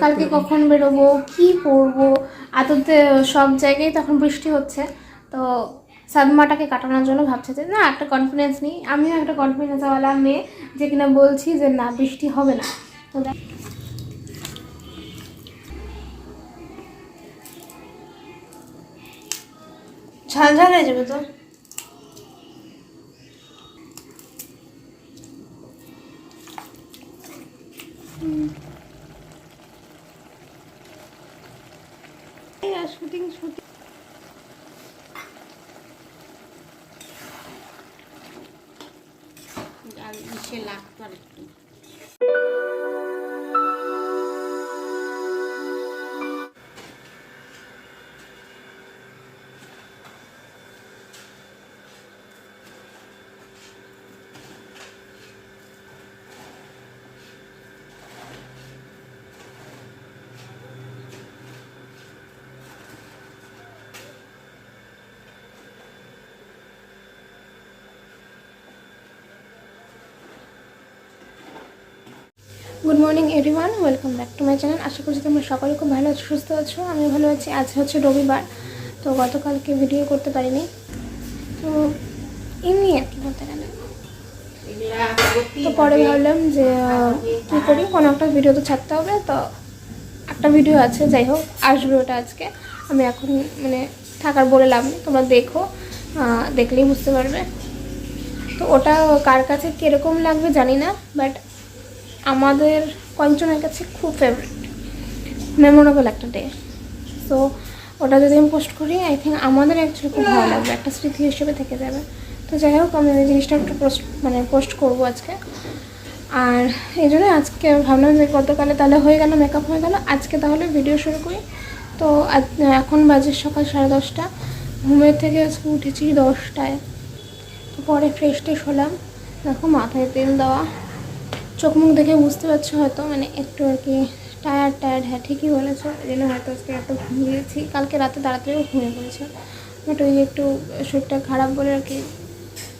কালকে কখন বেরোবো, কি পরবো, আদতে সব জায়গায় তখন বৃষ্টি হচ্ছে। তো সাদমাটাকে কাটানোর জন্য ভাবছে যে না, একটা কনফিডেন্স নিই। আমিও একটা কনফিডেন্সওয়ালা মেয়ে যে কিনা বলছি যে না, বৃষ্টি হবে না। তো ঝালঝাল হয়ে যাবে তো। শুটিং শুটিং আর ইসে লাগতো আর একটু। Good morning everyone, welcome back to my channel. আশা করছি তোমরা সকলে খুব ভালো আছো, সুস্থ আছো। আমি ভালো আছি। আজ হচ্ছে রবিবার, তো গতকালকে ভিডিও করতে পারিনি। তো এমনি আর কি বলতে গেলে, তো পরে ভাবলাম যে কী করি, কোনো একটা ভিডিও তো ছাড়তে হবে। তো একটা ভিডিও আছে, যাই হোক আসবে ওটা আজকে। আমি এখন মানে থাকার বলে লাভ নেই, তোমরা দেখো, দেখলেই বুঝতে পারবে। তো ওটা কার কাছে কীরকম লাগবে জানি না, বাট আমাদের কয়েকজনের কাছে খুব ফেভারিট, মেমোরেবল একটা ডে। সো ওটা যদি আমি পোস্ট করি, আই থিঙ্ক আমাদের অ্যাকচুয়ালি খুব ভালো লাগবে, একটা স্মৃতি হিসেবে থেকে যাবে। তো যাই হোক, আমি এই জিনিসটা একটু পোস্ট করবো আজকে। আর এই জন্য আজকে ভাবলাম যে গতকালে তাহলে হয়ে গেল, মেকআপ হয়ে গেল, আজকে তাহলে ভিডিও শুরু করি। তো এখন বাজে সকাল 10:30। ঘুমের থেকে আজকে উঠেছি 10টায়। তো পরে ফ্রেশ ট্রেশ হলাম, দেখো মাথায় তেল দেওয়া, চোখ মুখ দেখে বুঝতে পারছো হয়তো, মানে একটু আর কি টায়ার্ড। হ্যাঁ, ঠিকই বলেছো, এই জন্য হয়তো আজকে এত ঘুমিয়েছি। কালকে রাতে তাড়াতাড়িও ঘুমিয়ে পড়েছে, বাট ওই একটু শরীরটা খারাপ বলে আর কি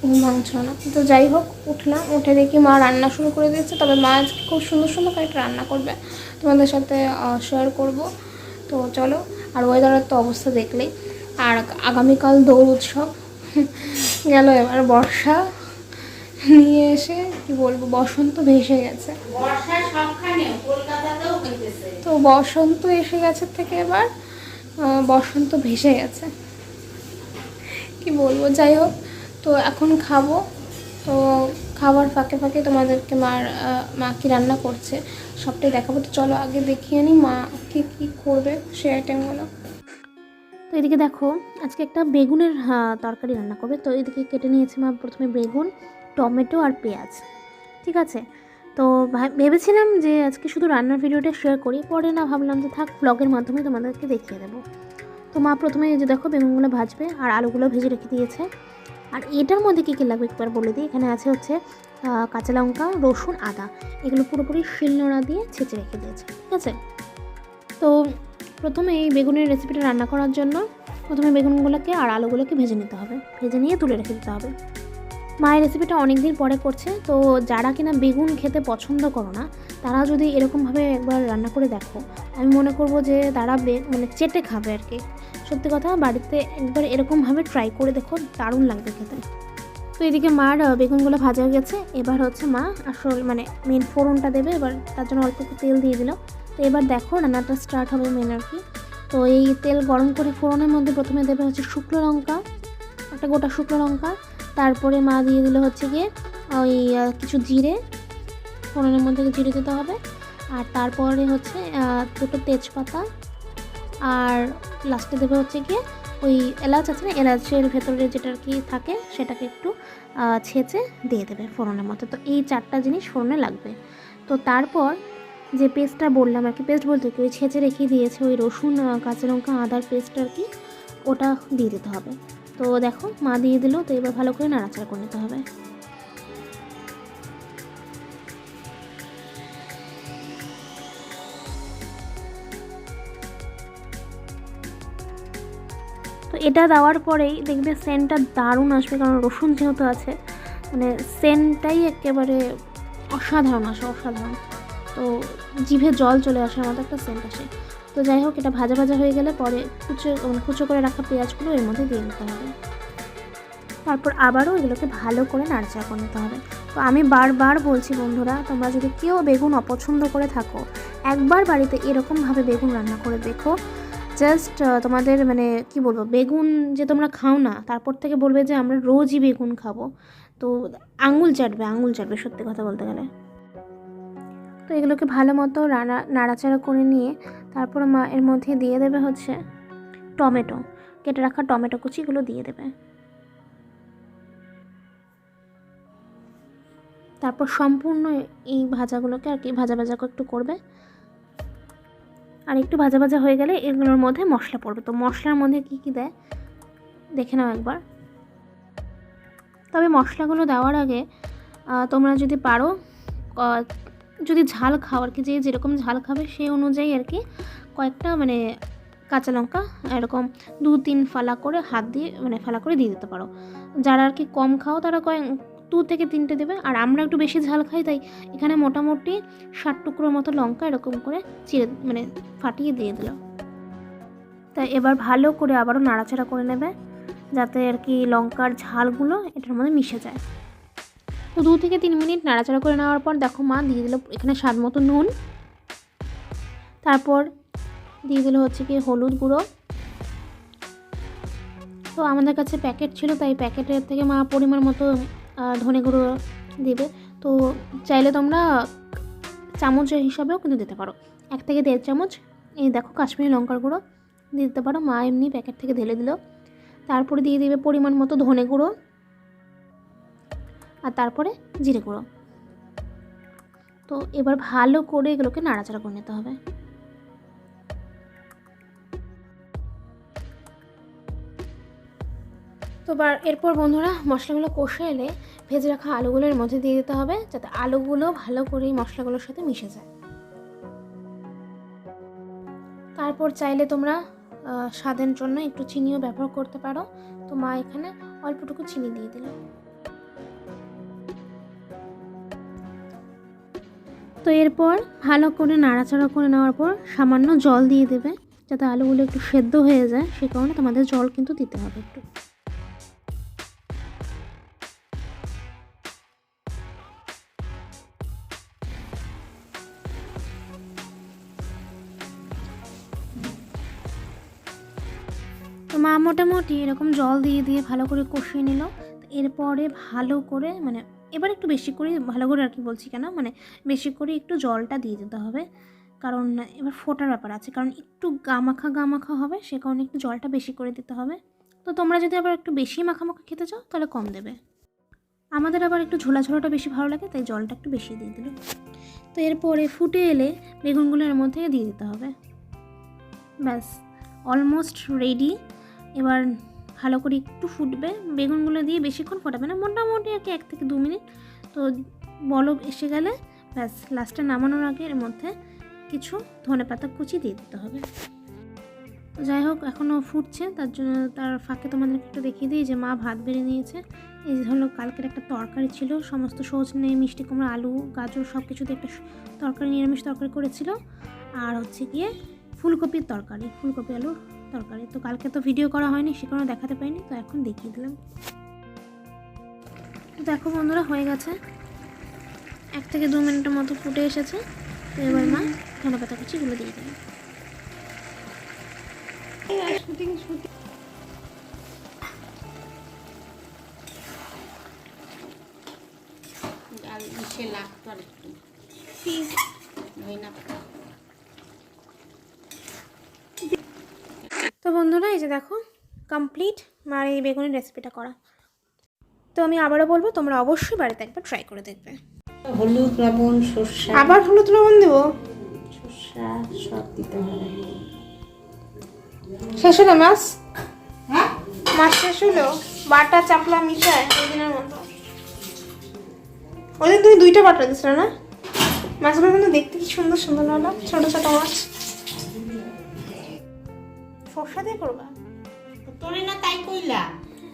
ঘুম ভাঙছিল না। তো যাই হোক, উঠলাম, উঠে দেখি মা রান্না শুরু করে দিয়েছে। তবে মা আজকে খুব সুন্দর সুন্দর কয়েকটা রান্না করবে, তোমাদের সাথে শেয়ার করব। তো চলো। আর ওয়েদারের তো অবস্থা দেখলেই। আর আগামীকাল দোল উৎসব গেল, এবার বর্ষা নিয়ে এসে কি বলবো, বসন্ত ভেসে গেছে। তো বসন্ত এসে গেছে থেকে এবার বসন্ত ভেসে গেছে, কি বলবো। যাই হোক, তো এখন খাবো। তো খাবার ফাঁকে ফাঁকে তোমাদেরকে মা কি রান্না করছে সবটাই দেখাবো। তো চলো আগে দেখিয়ে নিই মা কি করবে সেই আইটেমগুলো। তো এদিকে দেখো, আজকে একটা বেগুনের তরকারি রান্না করবে। তো এদিকে কেটে নিয়েছে মা প্রথমে বেগুন, টমেটো আর পেঁয়াজ, ঠিক আছে। তো ভেবেছিলাম যে আজকে শুধু রান্নার ভিডিওটা শেয়ার করি, পরে না ভাবলাম যে থাক, ব্লগের মাধ্যমে তোমাদেরকে দেখিয়ে দেবো। তো মা প্রথমে এই যে দেখো বেগুনগুলো ভাজবে, আর আলুগুলো ভেজে রেখে দিয়েছে। আর এটার মধ্যে কী কী লাগবে একবার বলে দিই। এখানে আছে হচ্ছে কাঁচা লঙ্কা, রসুন, আদা, এগুলো পুরোপুরি শিলনোড়া দিয়ে ছেঁচে রেখে দিয়েছে, ঠিক আছে। তো প্রথমে এই বেগুনের রেসিপিটা রান্না করার জন্য প্রথমে বেগুনগুলোকে আর আলুগুলোকে ভেজে নিতে হবে, ভেজে নিয়ে তুলে রেখে দিতে হবে। মায়ের রেসিপিটা অনেক দিন পরে করছে, তো যারা কিনা বেগুন খেতে পছন্দ করো না, তারা যদি এরকমভাবে একবার রান্না করে দেখো, আমি মনে করবো যে তারা মানে চেটে খাবে আর কি। সত্যি কথা, বাড়িতে একবার এরকমভাবে ট্রাই করে দেখো, দারুণ লাগবে খেতে। তো এদিকে মার বেগুনগুলো ভাজা হয়ে গেছে। এবার হচ্ছে মা আসল মানে মেন ফোড়নটা দেবে, এবার তার জন্য অল্প একটু তেল দিয়ে দিল। তো এবার দেখো রান্নাটা স্টার্ট হবে মেন আর কি। তো এই তেল গরম করে ফোড়নের মধ্যে প্রথমে দেবে হচ্ছে শুকনো লঙ্কা, একটা গোটা শুকনো লঙ্কা। তারপরে মা দিয়ে দিল হচ্ছে গিয়ে ওই কিছু জিরে, ফোড়নের মধ্যে জিরে দিতে হবে। আর তারপরে হচ্ছে দুটো তেজপাতা, আর লাস্টে দেবে হচ্ছে গিয়ে ওই এলাচ আছে না, এলাচের ভেতরে যেটা আর কি থাকে সেটাকে একটু ছেঁচে দিয়ে দেবে ফোড়নের মধ্যে। তো এই 4টা জিনিস ফোড়নে লাগবে। তো তারপর যে পেস্টটা বললাম আর কি, পেস্ট বলতে কি ওই ছেঁচে রেখে দিয়েছে ওই রসুন, কাঁচা লঙ্কা, আদার পেস্ট আর কি, ওটা দিয়ে দিতে হবে। তো দেখো মা দিয়ে দিল। তো এবার ভালো করে নাড়াচাড়া করে নিতে হবে। তো এটা দেওয়ার পরেই দেখবে সেন্টটা দারুণ আসবে, কারণ রসুন যেহেতু আছে, মানে সেন্টটাই একেবারে অসাধারণ আসে, অসাধারণ। তো জিভে জল চলে আসার মতো একটা সেন্ট আসে। তো যাই হোক, এটা ভাজা ভাজা হয়ে গেলে পরে কুচো করে রাখা পেঁয়াজগুলো এর মধ্যে দিয়ে দিতে হবে। তারপর আবারও এগুলোকে ভালো করে নাড়াচাড়া করে নিতে হবে। তো আমি বারবার বলছি বন্ধুরা, তোমরা যদি কেউ বেগুন অপছন্দ করে থাকো, একবার বাড়িতে এরকমভাবে বেগুন রান্না করে দেখো। জাস্ট তোমাদের মানে কি বলবো, বেগুন যে তোমরা খাও না, তারপর থেকে বলবে যে আমরা রোজই বেগুন খাবো। তো আঙুল চাটবে সত্যি কথা বলতে গেলে। তো এগুলোকে ভালো মতো নাড়াচাড়া করে নিয়ে তারপর মা এর মধ্যে দিয়ে দেবে হচ্ছে টমেটো, কেটে রাখা টমেটো কুচিগুলো দিয়ে দেবে। তারপর সম্পূর্ণ এই ভাজাগুলোকে আর কি ভাজা একটু করবে। আর একটু ভাজা ভাজা হয়ে গেলে এগুলোর মধ্যে মশলা পড়বে। তো মশলার মধ্যে কী কী দেয় দেখে নাও একবার। তবে মশলাগুলো দেওয়ার আগে তোমরা যদি পারো, যদি ঝাল খাও আর কি, যে যেরকম ঝাল খাবে সেই অনুযায়ী আর কি কয়েকটা মানে কাঁচা লঙ্কা এরকম 2-3 ফালা করে হাত দিয়ে মানে ফালা করে দিয়ে দিতে পারো। যারা আর কি কম খাও তারা 2 থেকে 3টে দেবে। আর আমরা একটু বেশি ঝাল খাই, তাই এখানে মোটামুটি 7 টুকরোর মতো লঙ্কা এরকম করে চিড়ে মানে ফাটিয়ে দিয়ে দিলাম। তাই এবার ভালো করে আবারও নাড়াচাড়া করে নেবে, যাতে আর কি লঙ্কার ঝালগুলো এটার মধ্যে মিশে যায়। তো 2 থেকে 3 মিনিট নাড়াচাড়া করে নেওয়ার পর দেখো মা দিয়ে দিল এখানে স্বাদ মতো নুন। তারপর দিয়ে দিল হচ্ছে কি হলুদ গুঁড়ো। তো আমাদের কাছে প্যাকেট ছিল, তাই প্যাকেটের থেকে মা পরিমাণ মতো ধনে গুঁড়ো দেবে। তো চাইলে তোমরা চামচের হিসাবেও কিন্তু দিতে পারো, 1 থেকে 1.5 চামচ এই দেখো কাশ্মীরি লঙ্কার গুঁড়ো দিয়ে দিতে পারো। মা এমনি প্যাকেট থেকে ঢেলে দিল। তারপরে দিয়ে দেবে পরিমাণ মতো ধনে গুঁড়ো, আর তারপরে জিরে গুঁড়ো। তো এবার ভালো করে এগুলোকে নাড়াচাড়া করে নিতে হবে। তো এরপর বন্ধুরা মশলাগুলো কষে এলে ভেজে রাখা আলুগুলোর মধ্যে দিয়ে দিতে হবে, যাতে আলুগুলো ভালো করে মশলাগুলোর সাথে মিশে যায়। তারপর চাইলে তোমরা স্বাদের জন্য একটু চিনিও ব্যবহার করতে পারো। তো মা এখানে অল্পটুকু চিনি দিয়ে দিল। তো এরপর ভালো করে নাড়াচাড়া করে নেওয়ার পর সামান্য জল দিয়ে দেবে, যাতে আলুগুলো একটু সেদ্ধ হয়ে যায়। সে কারণে তোমাদের জল কিন্তু দিতে হবে একটু। তো মা মোটামুটি এরকম জল দিয়ে দিয়ে ভালো করে কষিয়ে নিল। এরপরে ভালো করে মানে এবার একটু বেশি করে ভালো করে আর কি বলছি কেন, মানে বেশি করে একটু জলটা দিয়ে দিতে হবে, কারণ এবার ফোটার ব্যাপার আছে, কারণ একটু গামাখা হবে, সে কারণে একটু জলটা বেশি করে দিতে হবে। তো তোমরা যদি আবার একটু বেশি মাখামাখা খেতে চাও তাহলে কম দেবে। আমাদের আবার একটু ঝোলাটা বেশি ভালো লাগে, তাই জলটা একটু বেশি দিয়ে দিল। তো এরপরে ফুটে এলে বেগুনগুলো এর মধ্যে দিয়ে দিতে হবে। ব্যাস অলমোস্ট রেডি। এবার ভালো করে একটু ফুটবে, বেগুনগুলো দিয়ে বেশিক্ষণ ফোটাবে না, মোটামুটি আর কি 1 থেকে 2 মিনিট। তো বলক এসে গেলে ব্যাস লাস্টে নামানোর আগে এর মধ্যে কিছু ধনেপাতা কুচি দিয়ে দিতে হবে। তো যাই হোক এখনও ফুটছে, তার ফাঁকে তোমাদেরকে একটু দেখিয়ে দিই যে মা ভাত বেড়ে নিয়েছে। এই হলো কালকের একটা তরকারি ছিল, সমস্ত সজনে মিষ্টি কুমড়া আলু গাজর সব কিছু দিয়ে একটা তরকারি, নিরামিষ তরকারি করেছিল। আর হচ্ছে গিয়ে ফুলকপির তরকারি, ফুলকপি আলুর তরকারি। তো কালকে তো ভিডিও করা হয়নি, সে কারণে দেখাতে পাইনি, তো এখন দেখিয়ে দিলাম। তো দেখো বন্ধুরা হয়ে গেছে, 1 থেকে 2 মিনিটের মতো ফুটে এসেছে। তো এবার মা ধনেপাতা কুচিগুলো দিয়ে দিল। তো বন্ধুরা এই যে দেখো কমপ্লিট মার এই বেগুনের রেসিপিটা করা। তো আমি আবারও বলবো তোমরা অবশ্যই বাড়িতে একবার ট্রাই করে দেখবে। হলুদ লবণ সর্ষে, আবার হলুদ লবণ দেবো, সর্ষা সব দিতে হবে। শেষ হলো মাছ? হ্যাঁ মাছ শেষ হলো, বাটা চাপলা মিশায় ওই দিনের মতো। ওই দিন তুমি 2টা বাটা দিচ্ছিল না? মাছগুলো কিন্তু দেখতে কি সুন্দর সুন্দর হলো, ছোট ছোট মাছ। সর্ষা দিয়ে করবা? তোরে না তাই কইলা।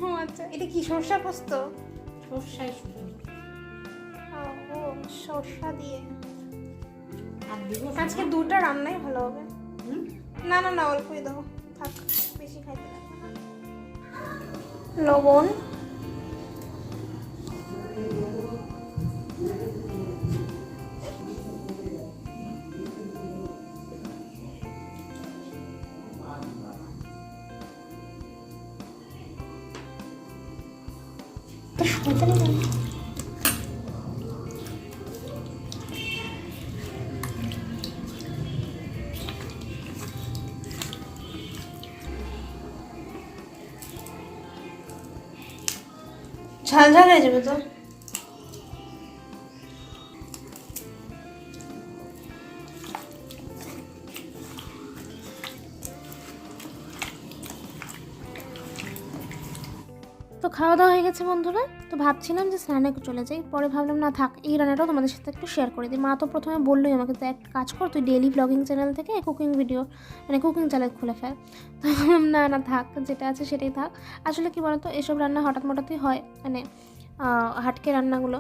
ও আচ্ছা, এটা কি সর্ষা পোস্ত? সর্ষায় শুধু ও সর্ষা দিয়ে আর দিব আজকে দুটো রান্নাই ভালো হবে। হুম? না না না, অল্পই দেবো, থাক, বেশি খাইতে লাগবে না। লবণ, ঝাল ঝাল হয়ে যাবে তো। তো খাওয়া দাওয়া হয়ে গেছে বন্ধুরা। তো ভাবছিলাম যে স্নানে চলে যাই, পরে ভাবলাম না থাক, এই রান্নাটাও তোমাদের সাথে একটু শেয়ার করে দিই। মা তো প্রথমে বললোই আমাকে, তো এক কাজ কর, তুই ডেইলি ব্লগিং চ্যানেল থেকে কুকিং ভিডিও মানে কুকিং চ্যানেল খুলে ফেল। তো ভাবলাম না না থাক, যেটা আছে সেটাই থাক। আসলে কি বলতো, এসব রান্না হঠাৎ মঠাৎই হয়, মানে হাটকে রান্নাগুলো।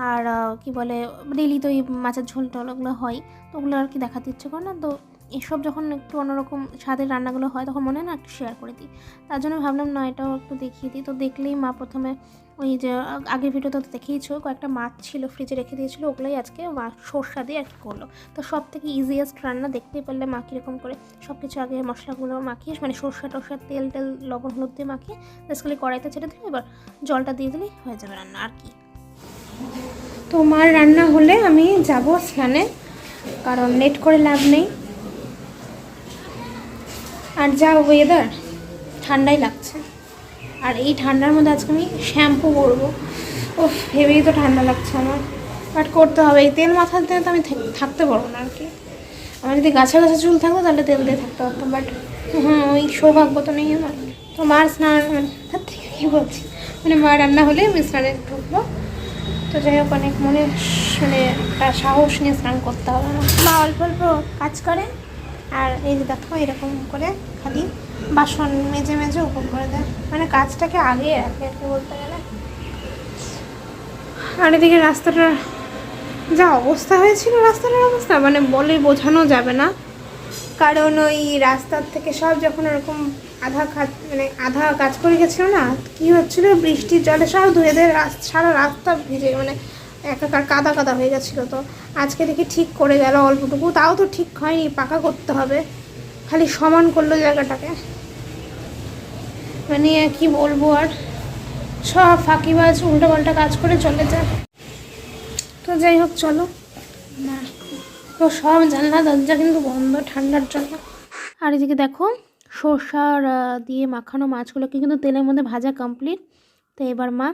আর কি বলে, ডেইলি তো এই মাছের ঝোল টোল ওগুলো হয়, তো ওগুলো আর কি দেখাতে ইচ্ছে করে না। তো এসব যখন একটু অন্যরকম স্বাদের রান্নাগুলো হয় তখন মনে হয় না একটু শেয়ার করে দিই। তার জন্য ভাবলাম না এটাও একটু দেখিয়ে দিই। তো দেখলেই মা প্রথমে ওই যে আগের ভিডিওতে তো দেখিয়েছো, কয়েকটা মাছ ছিল ফ্রিজে রেখে দিয়েছিলো, ওগুলোই আজকে মা সর্ষা দিয়ে আর কি করলো। তো সব থেকে ইজিয়েস্ট রান্না, দেখতেই পারলে মা কীরকম করে সব কিছু আগে মশলাগুলো মাখিয়ে, মানে সর্ষা টর্ষা তেল টেল লবণ হলুদ দিয়ে মাখিয়ে বেসিক্যালি কড়াইতে ছেড়ে দিলে এবার জলটা দিয়ে দিলেই হয়ে যাবে রান্না আর কি। তো মার রান্না হলে আমি যাব স্নানে, কারণ লেট করে লাভ নেই। আর যা ওয়েদার, ঠান্ডাই লাগছে। আর এই ঠান্ডার মধ্যে আজকে আমি শ্যাম্পু করবো, ও ভেবেই তো ঠান্ডা লাগছে আমার, বাট করতে হবে। এই তেল মাথাতে তো আমি থাকতে পারবো না আর কি। আমার যদি গাছা গাছা চুল থাকতো তাহলে তেল দিয়ে থাকতে পারতাম, বাট ওই সৌভাগ্য তো নেই আমার। তো মার স্নান, তার থেকে কী বলছি, মানে মার রান্না হলে আমি স্নানে ঢুকবো। তো যাই হোক, অনেক মনে মানে একটা সাহস নিয়ে স্নান করতে হবে না। মা অল্প অল্প কাজ করে, আর এই যে দেখো এরকম করে খালি বাসন মেজে মেজে উপর করে দেয়, মানে কাজটাকে আগে রাখে আর কি বলতে গেলে। আর এদিকে রাস্তাটা যা অবস্থা হয়েছিল, রাস্তাটার অবস্থা মানে বলে বোঝানো যাবে না। কারণ ওই রাস্তার থেকে সব যখন ওরকম আধা কাজ করে গেছিলো না, কী হচ্ছিলো, বৃষ্টির জলে সব ধুয়ে ধুয়ে সারা রাস্তা ভিজে, মানে একাকার কাদা কাদা হয়ে গেছিলো। তো আজকে দেখি ঠিক করে গেল অল্পটুকু, তাও তো ঠিক হয়নি, পাকা করতে হবে, খালি সমান করলো জায়গাটাকে। মানে কি বলবো, আর সব ফাঁকিবাজ উল্টোপাল্টা কাজ করে চলে যায়। তো যাই হোক চলো না, তো সব জানলা দরজা কিন্তু বন্ধ ঠান্ডার জন্য। আর এদিকে দেখো সর্ষার দিয়ে মাখানো মাছগুলোকে কিন্তু তেলের মধ্যে ভাজা কমপ্লিট। তো এবার মা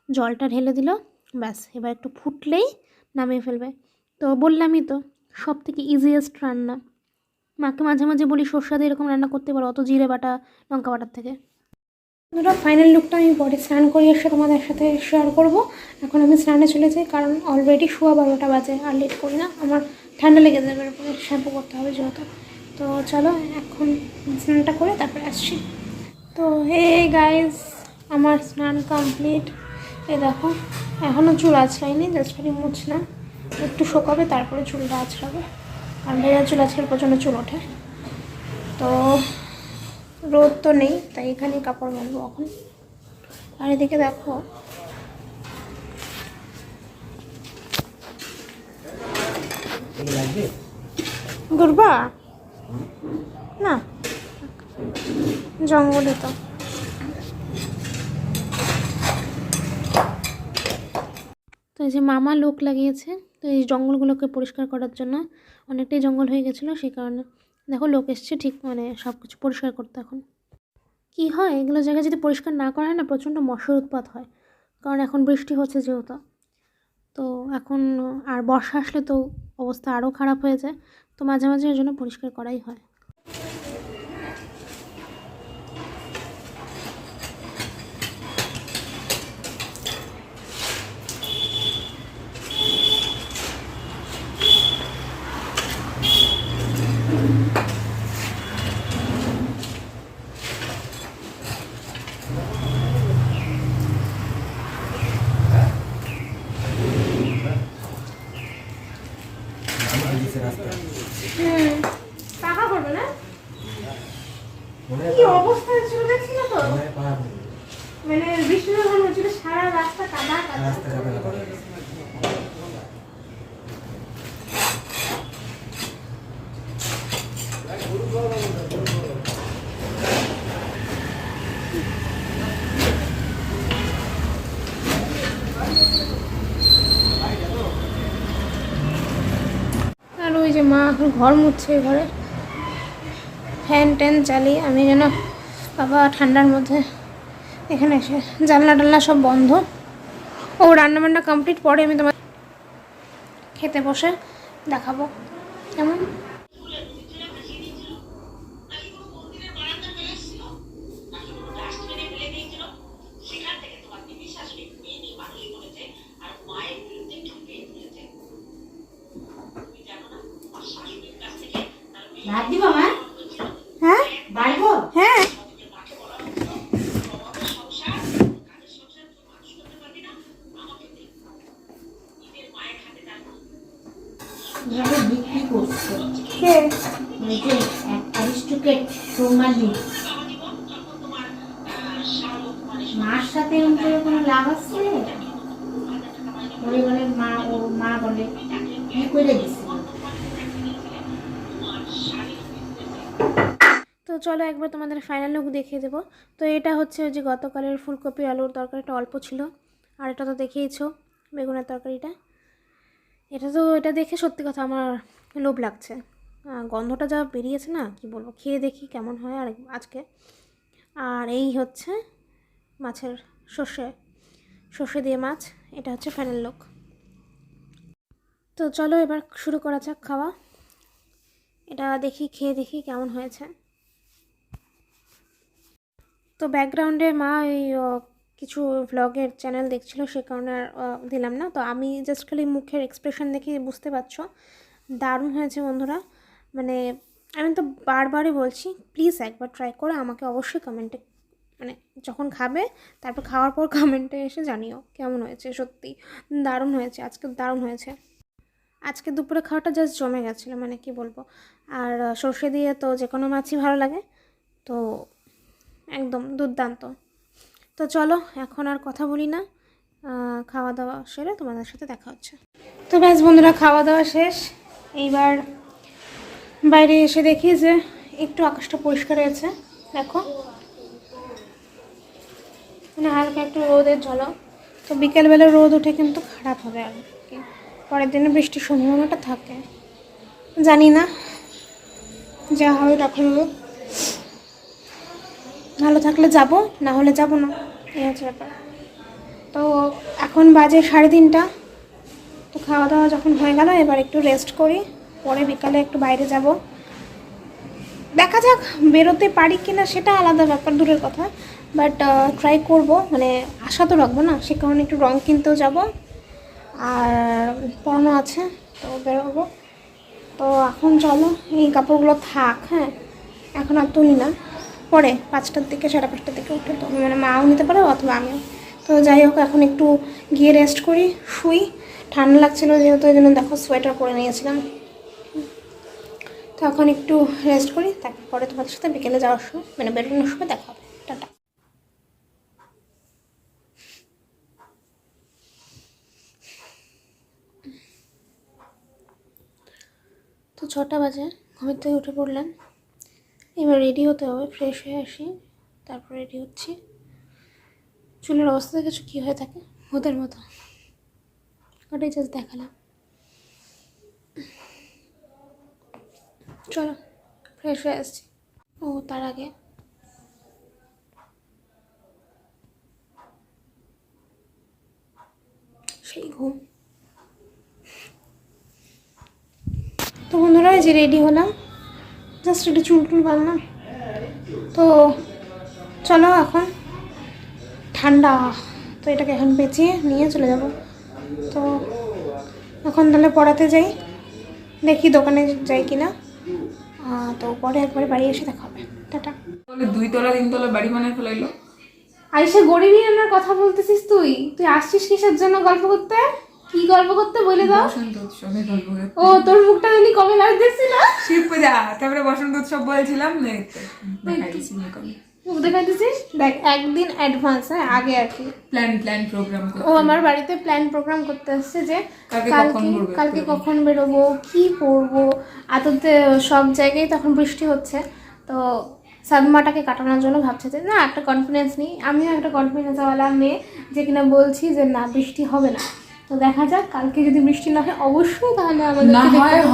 জলটা ঢেলে দিল, ব্যাস এবার একটু ফুটলেই নামিয়ে ফেলবে। তো বললামই তো, সব থেকে ইজিয়েস্ট রান্না। মাকে মাঝে মাঝে বলি সর্ষা দিয়ে এরকম রান্না করতে পারো, অত জিরে বাটা লঙ্কা বাটার থেকে। ধরো ফাইনাল লুকটা আমি পরে স্নান করে এসে তোমাদের সাথে শেয়ার করব। এখন আমি স্নানে চলে যাই, কারণ অলরেডি 12:15 বাজে, আর লেট করি না, আমার ঠান্ডা লেগে যাবে, এরপরে শ্যাম্পু করতে হবে যেহেতু। তো চলো এখন স্নানটা করে তারপরে আসছি। তো হে গাইজ, আমার স্নান কমপ্লিট। এই দেখো এখনও চুল আঁচড়াইনি, জাস্ট খালি মুছলাম, একটু শোকাবে তারপরে চুলটা আঁচড়াবে, কারণ ভেজা চুল আজকাল প্রচণ্ড চুল ওঠে। তো রোদ তো নেই, তাই এখানে কাপড় মেলবো এখন। আর এদিকে দেখো দুর্বা না, জঙ্গলে তো। তো এই যে মামা লোক লাগিয়েছে, তো এই জঙ্গলগুলোকে পরিষ্কার করার জন্য, অনেকটাই জঙ্গল হয়ে গেছিলো, সেই কারণে দেখো লোক এসছে ঠিক মানে সব কিছু পরিষ্কার করতে। এখন কি হয়, এগুলো জায়গায় যদি পরিষ্কার না করা হয় না, প্রচণ্ড মশার উৎপাত হয়, কারণ এখন বৃষ্টি হচ্ছে যেহেতু। তো এখন আর বর্ষা আসলে তো অবস্থা আরও খারাপ হয়ে যায়, তো মাঝে মাঝে এর জন্য পরিষ্কার করাই হয়। রাস্তা কি অবস্থা ছিল দেখছিল তো, মানে বৃষ্টি যখন হচ্ছিল সারা রাস্তা কাদা কাদা। আর ওই যে মা এখন ঘর মুছছে, ঘরে ফ্যান ট্যান চালিয়ে। আমি যেন বাবা ঠান্ডার মধ্যে এখানে এসে জানলা টাল্লা সব বন্ধ। ও রান্নাবান্না কমপ্লিট, পরে আমি তোমার খেতে বসে দেখাবো কেমন। ভাত দিব মা? হ্যাঁ বাড়বো? হ্যাঁ, এভাবে বিক্রি করছে কে? ওই যে অ্যারিস্টোক্রেট সৌমালি। মার সাথে এরকম করে কোনো লাভ আছে? পরিবারের মা, ও মা বলে কি করে দিছিল। তো চলো একবার তোমাদের ফাইনাল লুক দেখিয়ে দেবো। তো এটা হচ্ছে ওই যে গতকালের ফুলকপি আলুর তরকারিটা অল্প ছিল, আর এটা তো দেখেইছো বেগুনের তরকারিটা। এটা দেখে সত্যি কথা আমার লোভ লাগছে। গন্ধটা যা বেরিয়েছে না, কি বলবো, খেয়ে দেখি কেমন হয় আর আজকে। আর এই হচ্ছে মাছের সর্ষে দিয়ে মাছ, এটা হচ্ছে ফাইনাল লুক। তো চলো এবার শুরু করা যাক খাওয়া। এটা খেয়ে দেখি কেমন হয়েছে। তো ব্যাকগ্রাউন্ডে মা ওই কিছু ভ্লগের চ্যানেল দেখছিল, সে কারণে আর দিলাম না। তো আমি জাস্ট খালি মুখের এক্সপ্রেশন দেখে বুঝতে পারছো দারুণ হয়েছে বন্ধুরা। মানে আমি তো বারবারই বলছি, প্লিজ একবার ট্রাই করে আমাকে অবশ্যই কমেন্টে, মানে যখন খাবে তারপর খাওয়ার পর কমেন্টে এসে জানিও কেমন হয়েছে। সত্যি দারুণ হয়েছে, আজকে দারুণ হয়েছে। আজকে দুপুরে খাওয়াটা জাস্ট জমে গেছিলো, মানে কি বলবো। আর সর্ষে দিয়ে তো যে কোনো মাছই ভালো লাগে, তো একদম দুর্দান্ত। তো চলো এখন আর কথা বলি না, খাওয়া দাওয়া সেরে তোমাদের সাথে দেখা হচ্ছে। তো ব্যাস বন্ধুরা, খাওয়া দাওয়া শেষ। এইবার বাইরে এসে দেখি যে একটু আকাশটা পরিষ্কার হয়েছে, দেখো, মানে হালকা একটু রোদের ঝলক। তো বিকেলবেলা রোদ উঠে কিন্তু খারাপ হবে আর কি, পরের দিনে বৃষ্টির সম্ভাবনাটা থাকে। জানি না, যা হবে তখন ভালো থাকলে যাব, না হলে যাব না, এই হচ্ছে ব্যাপার। তো এখন বাজে 3:30। তো খাওয়া দাওয়া যখন হয়ে গেল, এবার একটু রেস্ট করি, পরে বিকালে একটু বাইরে যাব। দেখা যাক বেরোতে পারি কি না, সেটা আলাদা ব্যাপার, দূরের কথা। বাট ট্রাই করব, মানে আশা তো রাখবো না, সে কারণে একটু রং কিনতেও যাব, আর পড়ানো আছে, তো বেরোবো। তো এখন চলো এই কাপড়গুলো থাক, হ্যাঁ এখন আর তুলি না, পরে 5টার দিকে 5:30টার দিকে উঠে তো মানে মাও নিতে পারে অথবা আমিও। তো যাই হোক এখন একটু গিয়ে রেস্ট করি, শুই। ঠান্ডা লাগছিলো যেহেতু, ওই জন্য দেখো সোয়েটার পরে নিয়েছিলাম। তো এখন একটু রেস্ট করি, তারপরে তোমাদের সাথে বিকেলে যাওয়ার সময়, মানে বেরোনোর সময় দেখা হবে। টাটা। তো 6টা বাজে, ঘুমের থেকে উঠে পড়লাম। এবার রেডি হতে হবে, ফ্রেশ হয়ে আসি, তারপর রেডি হচ্ছি। চুলের অবস্থা দেখেছো কী হয়ে থাকে, ওদের মতো, ওটাই জাস্ট দেখালাম। চলো ফ্রেশ হয়ে আসছি। ও তার আগে সেই ঘুম। তো বন্ধুরা এই যে রেডি হলাম, জাস্ট একটু চুল বাঁধলাম। তো চলো এখন ঠান্ডা, তো এটাকে এখন পেঁচিয়ে নিয়ে চলে যাব। তো এখন তাহলে পড়াতে যাই, দেখি দোকানে যাই কিনা। তো পরে একবারে বাড়ি এসে দেখা হবে। টাটা। 2 তলা 3 তলা বাড়ি বানায় ফেলাইলো। আইসা গরিবই আমার কথা বলতেছিস, তুই আসছিস কিসের জন্য গল্প করতে? কি গল্প করতে বলে দাও। বসন্ত উৎসবের গল্প করতে। ও তোর মুখটা জানি কবে লাগতেছি না। শিব পূজা, তারপরে বসন্ত উৎসব বলছিলাম না, এই তো দেখাই দিছি মুখ আমি। মুখ দেখাইতেছিস দেখ, একদিন অ্যাডভান্স, হ্যাঁ আগে আর কি প্ল্যান প্রোগ্রাম ও আমার বাড়িতে প্ল্যান প্রোগ্রাম করতে আসছে যে কালকে কখন বেরোবে, কালকে কখন বেরোবো, কি পরবো। আদতে সব জায়গায় তখন বৃষ্টি হচ্ছে, তো সাদমাটাকে কাটানোর জন্য ভাবছে যে না একটা কনফিডেন্স নিই, আমিও একটা কনফিডেন্সওয়ালা মেয়ে যে কিনা বলছি যে না বৃষ্টি হবে না। তো দেখা যাক কালকে যদি বৃষ্টি না হয় অবশ্যই তাহলে আমাদের না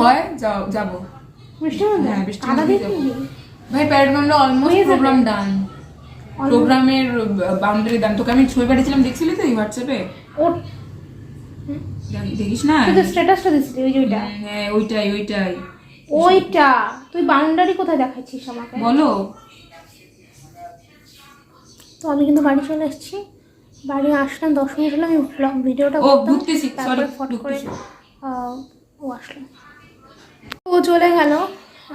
হয় যাবো। বৃষ্টি হবে, হ্যাঁ, বৃষ্টির আদা মধ্যেই দেখি ভাই প্যারাগ্রাউন্ডে অলমোস্ট হয়ে যাবে। প্রোগ্রাম ডান, প্রোগ্রামের বাউন্ডারি ডান। তোকে আমি ছবি পাঠিয়েছিলাম, দেখছিলি তো এই হোয়াটসঅ্যাপে? ওর দেখিস না? তুই তো স্ট্যাটাসটা দিছিলি ওই যে ওইটা হ্যাঁ ওইটাই ওইটা তুই বাউন্ডারি কোথায় দেখাচ্ছিস আমাকে বলো। তো আমি কিন্তু বাড়ি চলে এসেছি, বাড়ি আসলাম 10 মিনিট হলো, আমি ভিডিওটা ও করতাম, ঢুকতেছি, তারপরে সরি ফট করে ঢুকতেছি। ও আসলো, ও চলে গেল।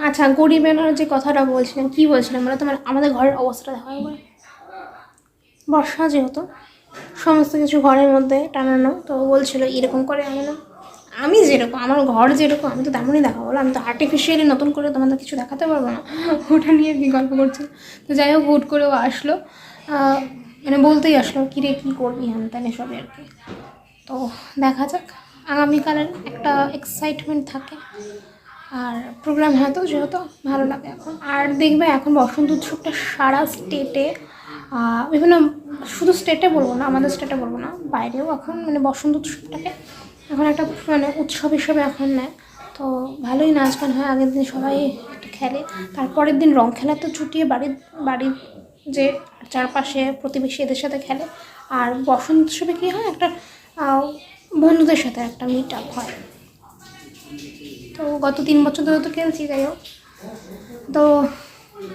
আচ্ছা গরিবের যে কথাটা বলছিলাম, কি বলছিলাম বলো তোমার, আমাদের ঘরের অবস্থাটা দেখা যাবে। বর্ষা যেহেতু সমস্ত কিছু ঘরের মধ্যে টানানো, তো বলছিল এরকম করে আমি যেরকম আমার ঘর যেরকম আমি তো তেমনই দেখাবো, বলো আমি তো আর্টিফিশিয়ালি নতুন করে তোমাদের কিছু দেখাতে পারবো না। ওটা নিয়ে কি গল্প করছিল। তো যাই হোক হুট করে ও আসলো, মানে বলতেই আসলো কিরে কী করবি হ্যান ত্যান এসবই আর কি। তো দেখা যাক, আগামীকালের একটা এক্সাইটমেন্ট থাকে, আর প্রোগ্রাম হয়তো যেহেতু ভালো লাগে এখন। আর দেখবে এখন বসন্ত উৎসবটা সারা স্টেটে, বিভিন্ন, শুধু স্টেটে বলবো না, আমাদের স্টেটে বলবো না, বাইরেও এখন মানে বসন্ত উৎসবটাকে এখন একটা মানে উৎসব হিসেবে এখন নেয়। তো ভালোই নাচ গান হয়, আগের দিন সবাই একটু খেলে, তারপরের দিন রং খেলা তো ছুটিয়ে বাড়ির যে চারপাশে প্রতিবেশী এদের সাথে খেলে। আর বসন্ত উৎসবে কী হয়, একটা বন্ধুদের সাথে একটা মিট আপ হয়। তো গত 3 বছর ধরে তো খেলছি, যাই হোক। তো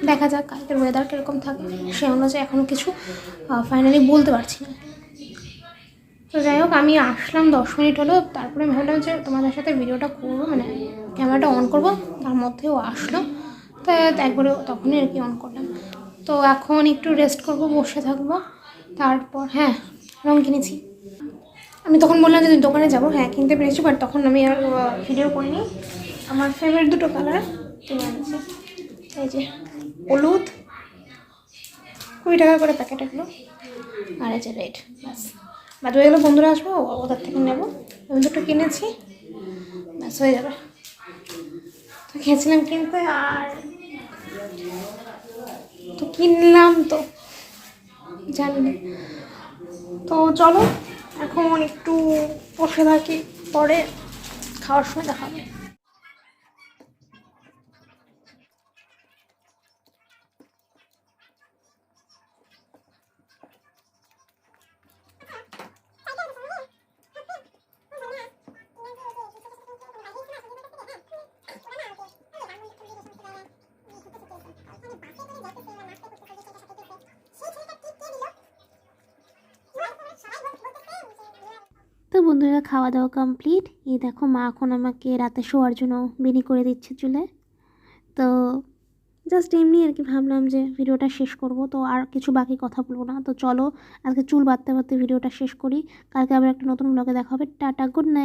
দেখা যাক কালকের ওয়েদার কীরকম থাকে, সে অনুযায়ী এখন কিছু ফাইনালি বলতে পারছি না। তো যাই হোক আমি আসলাম 10 মিনিট হলো, তারপরে ভাবলাম যে তোমাদের সাথে ভিডিওটা করবো, মানে ক্যামেরাটা অন করবো, তার মধ্যেও আসলো, তাই একবারে তখনই আর কি অন করলাম। তো এখন একটু রেস্ট করব, বসে থাকবো, তারপর হ্যাঁ রঙ কিনেছি। আমি তখন বললাম যে দোকানে যাবো, হ্যাঁ কিনতে পেরেছি, বাট তখন আমি আর ভিডিও করিনি। আমার ফেভারিট দুটো কালার কিনে আনছি, এই যে হলুদ 20 টাকা করে প্যাকেট এগুলো, আর এই যে রেড, ব্যাস। বাদ হয়ে গেলো, বন্ধুরা আসবো ওদের থেকে নেবো, আমি দুটো কিনেছি, ব্যাস হয়ে যাবে। তো গেছিলাম কিনতে, আর তো কিনলাম তো জানি না। তো চলো এখন একটু বসে থাকি, পরে খাওয়ার সময় দেখা হবে। তো বন্ধুরা খাওয়া দাওয়া কমপ্লিট, এই দেখো মা এখন আমাকে রাতে শোয়ার জন্য বেনি করে দিচ্ছে চুলে। তো জাস্ট এমনি আর কি ভাবলাম যে ভিডিওটা শেষ করব, তো আর কিছু বাকি কথা বলবো না। তো চলো আজকে চুল বাঁধতে বাঁধতে ভিডিওটা শেষ করি, কালকে আবার একটা নতুন ব্লগে দেখা হবে। Tata, good night.